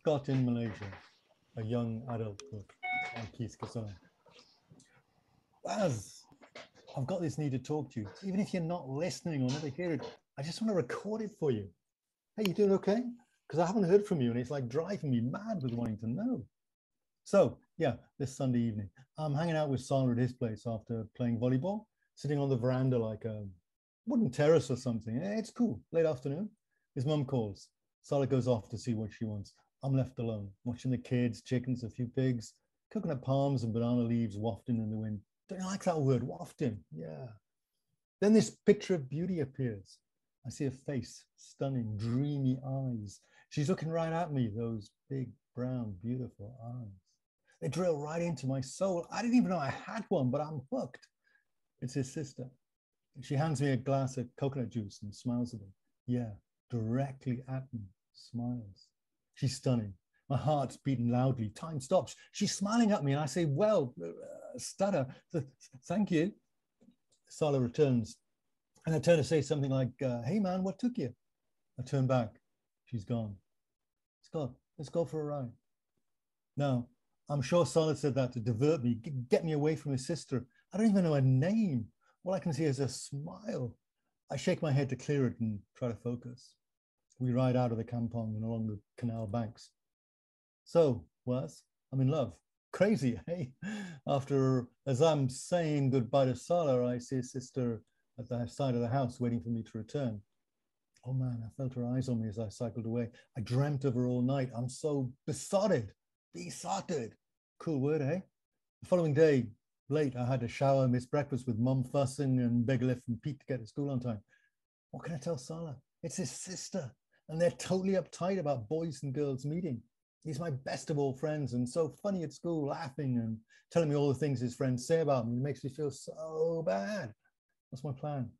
Scott in Malaysia, a young adult book on Keith Kasson. As I've got this need to talk to you, even if you're not listening or never hear it, I just want to record it for you. Hey, you doing okay? Because I haven't heard from you and it's like driving me mad with wanting to know. So yeah, this Sunday evening, I'm hanging out with Sala at his place after playing volleyball, sitting on the veranda like a wooden terrace or something. It's cool, late afternoon. His mum calls. Sala goes off to see what she wants. I'm left alone, watching the kids, chickens, a few pigs, coconut palms and banana leaves wafting in the wind. Don't you like that word, wafting? Yeah. Then this picture of beauty appears. I see a face, stunning, dreamy eyes. She's looking right at me, those big, brown, beautiful eyes. They drill right into my soul. I didn't even know I had one, but I'm hooked. It's his sister. She hands me a glass of coconut juice and smiles at me. Yeah, directly at me, smiles. She's stunning. My heart's beating loudly. Time stops. She's smiling at me and I say, well, stutter, thank you. Sala returns and I turn to say something like, hey man, what took you? I turn back. She's gone. Scott, let's go for a ride. Now, I'm sure Sala said that to divert me, get me away from his sister. I don't even know her name. All I can see is a smile. I shake my head to clear it and try to focus. We ride out of the kampong and along the canal banks. So, Was, I'm in love. Crazy, eh? After, as I'm saying goodbye to Sala, I see his sister at the side of the house waiting for me to return. Oh man, I felt her eyes on me as I cycled away. I dreamt of her all night. I'm so besotted. Besotted. Cool word, eh? The following day, late, I had to shower, miss breakfast with mum fussing and beg a lift from Pete to get to school on time. What can I tell Sala? It's his sister, and they're totally uptight about boys and girls meeting. He's my best of all friends and so funny at school, laughing and telling me all the things his friends say about me. It makes me feel so bad. What's my plan?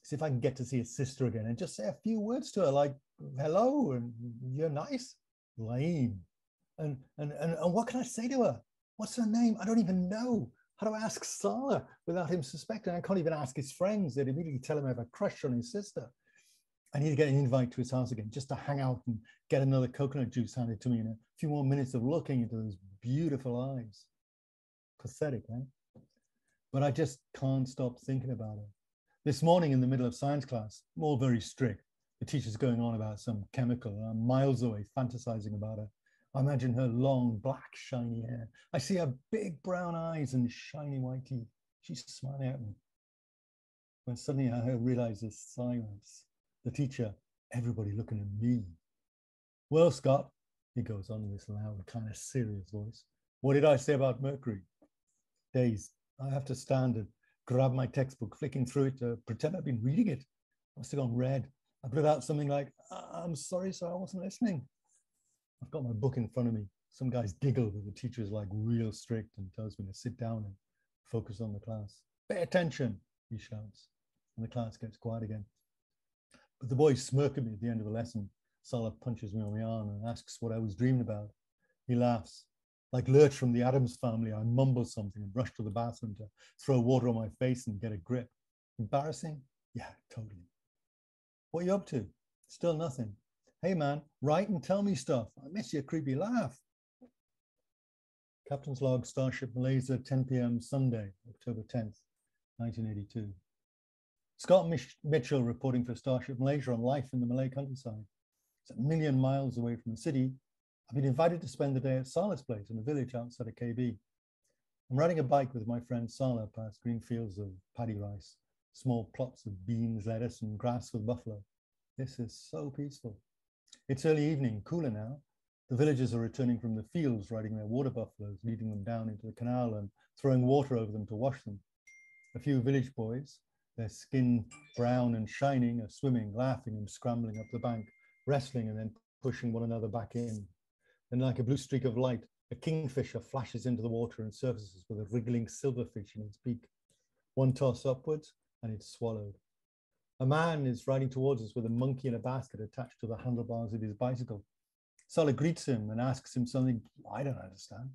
See if I can get to see his sister again and just say a few words to her like, hello, and you're nice. Lame. And what can I say to her? What's her name? I don't even know. How do I ask Sala without him suspecting? I can't even ask his friends. They'd immediately tell him I have a crush on his sister. I need to get an invite to his house again, just to hang out and get another coconut juice handed to me in a few more minutes of looking into those beautiful eyes. Pathetic, eh? But I just can't stop thinking about it. This morning in the middle of science class, all very strict. The teacher's going on about some chemical, and I'm miles away fantasizing about her. I imagine her long, black, shiny hair. I see her big brown eyes and shiny white teeth. She's smiling at me. When suddenly I realize there's silence. The teacher, everybody looking at me. Well, Scott, he goes on in this loud, kind of serious voice. What did I say about Mercury? Dazed, I have to stand and grab my textbook, flicking through it to pretend I've been reading it. I must have gone red. I blurt out something like, I'm sorry, sir, I wasn't listening. I've got my book in front of me. Some guys giggle that the teacher is like real strict and tells me to sit down and focus on the class. Pay attention, he shouts, and the class gets quiet again. But the boys smirk at me at the end of the lesson. Sala punches me on the arm and asks what I was dreaming about. He laughs. Like Lurch from the Addams Family, I mumble something and rush to the bathroom to throw water on my face and get a grip. Embarrassing? Yeah, totally. What are you up to? Still nothing. Hey man, write and tell me stuff. I miss your creepy laugh. Captain's Log, Starship Malaysia, 10 p.m. Sunday, October 10th, 1982. Scott Mitchell reporting for Starship Malaysia on life in the Malay countryside. It's 1 million miles away from the city. I've been invited to spend the day at Sala's place in a village outside of KB. I'm riding a bike with my friend Sala past green fields of paddy rice, small plots of beans, lettuce, and grass with buffalo. This is so peaceful. It's early evening, cooler now. The villagers are returning from the fields, riding their water buffaloes, leading them down into the canal and throwing water over them to wash them. A few village boys, their skin brown and shining, are swimming, laughing and scrambling up the bank, wrestling and then pushing one another back in. Then like a blue streak of light, a kingfisher flashes into the water and surfaces with a wriggling silverfish in its beak. One toss upwards and it's swallowed. A man is riding towards us with a monkey in a basket attached to the handlebars of his bicycle. Sala greets him and asks him something I don't understand.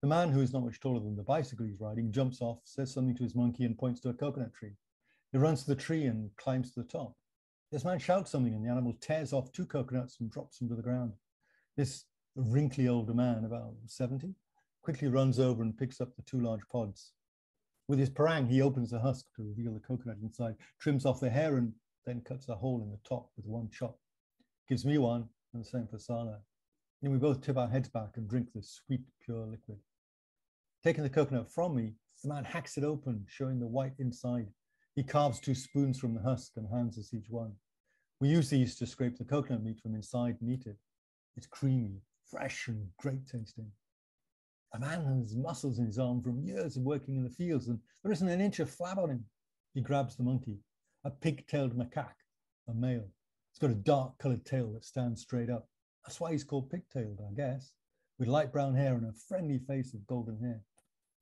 The man, who is not much taller than the bicycle he's riding, jumps off, says something to his monkey and points to a coconut tree. He runs to the tree and climbs to the top. This man shouts something and the animal tears off 2 coconuts and drops them to the ground. This A wrinkly older man, about 70, quickly runs over and picks up the 2 large pods. With his parang, he opens the husk to reveal the coconut inside, trims off the hair, and then cuts a hole in the top with 1 chop. Gives me one, and the same for Sala. And we both tip our heads back and drink the sweet, pure liquid. Taking the coconut from me, the man hacks it open, showing the white inside. He carves 2 spoons from the husk and hands us each one. We use these to scrape the coconut meat from inside and eat it. It's creamy, fresh, and great tasting. A man has muscles in his arm from years of working in the fields, and there isn't an inch of flab on him. He grabs the monkey, a pig-tailed macaque, a male. It's got a dark-colored tail that stands straight up. That's why he's called pig-tailed, I guess, with light brown hair and a friendly face of golden hair.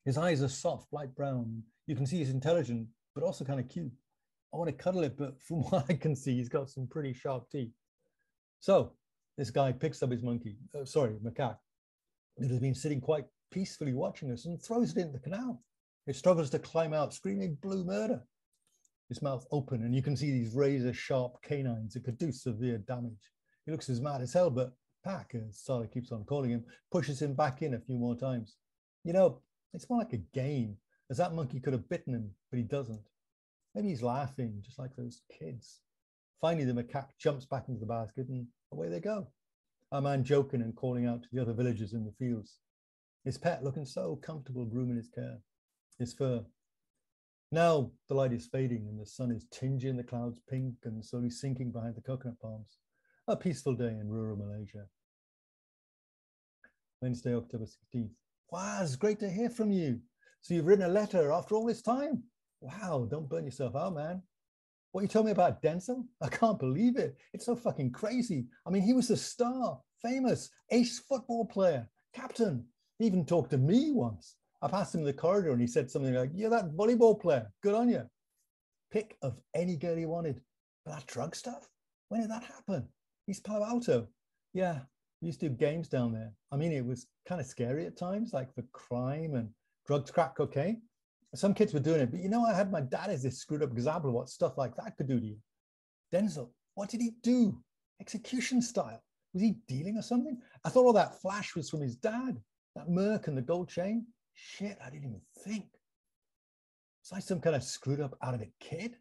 His eyes are soft, light brown. You can see he's intelligent, but also kind of cute. I want to cuddle it, but from what I can see, he's got some pretty sharp teeth. So this guy picks up his macaque, that has been sitting quite peacefully watching us, and throws it into the canal. It struggles to climb out, screaming blue murder. Its mouth open, and you can see these razor-sharp canines that could do severe damage. He looks as mad as hell, but Pac, as Sala keeps on calling him, pushes him back in a few more times. You know, it's more like a game, as that monkey could have bitten him, but he doesn't. Maybe he's laughing, just like those kids. Finally, the macaque jumps back into the basket, and away they go. Our man joking and calling out to the other villagers in the fields. His pet looking so comfortable grooming his care, his fur. Now the light is fading and the sun is tinging the clouds pink and slowly sinking behind the coconut palms. A peaceful day in rural Malaysia. Wednesday, October 16th. Wow, it's great to hear from you. So you've written a letter after all this time. Wow, don't burn yourself out, man. What you told me about Denzel? I can't believe it. It's so fucking crazy. I mean, he was a star, famous, ace football player, captain. He even talked to me once. I passed him in the corridor and he said something like, "You're that volleyball player. Good on you." Pick of any girl he wanted. But that drug stuff? When did that happen? East Palo Alto. Yeah, we used to do games down there. I mean, it was kind of scary at times, like for crime and drugs, crack cocaine. Some kids were doing it, but you know, I had my dad as this screwed up example of what stuff like that could do to you. Denzel, what did he do? Execution style. Was he dealing or something? I thought all that flash was from his dad. That Merc and the gold chain. Shit, I didn't even think. It's like some kind of screwed up out of it kid.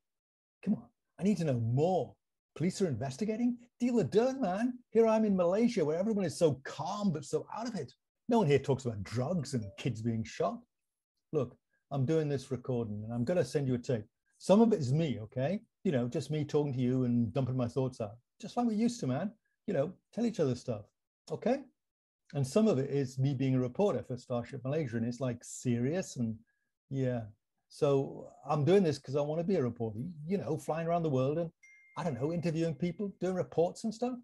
Come on, I need to know more. Police are investigating? Deal the dirt, man. Here I'm in Malaysia where everyone is so calm but so out of it. No one here talks about drugs and kids being shot. Look, I'm doing this recording and I'm going to send you a tape. Some of it is me, okay? You know, just me talking to you and dumping my thoughts out. Just like we used to, man. You know, tell each other stuff, okay? And some of it is me being a reporter for Starship Malaysia, and it's like serious and yeah. So I'm doing this because I want to be a reporter, you know, flying around the world and, I don't know, interviewing people, doing reports and stuff.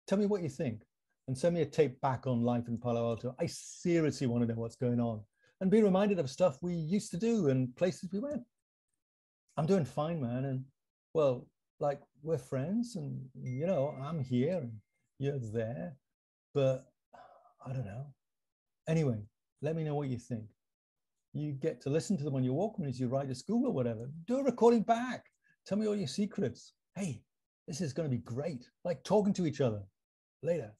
Tell me what you think and send me a tape back on life in Palo Alto. I seriously want to know what's going on and be reminded of stuff we used to do and places we went. I'm doing fine, man. And well, like we're friends and, you know, I'm here and you're there, but I don't know. Anyway, let me know what you think. You get to listen to them on your Walkman as you ride to school or whatever. Do a recording back. Tell me all your secrets. Hey, this is going to be great. Like talking to each other. Later.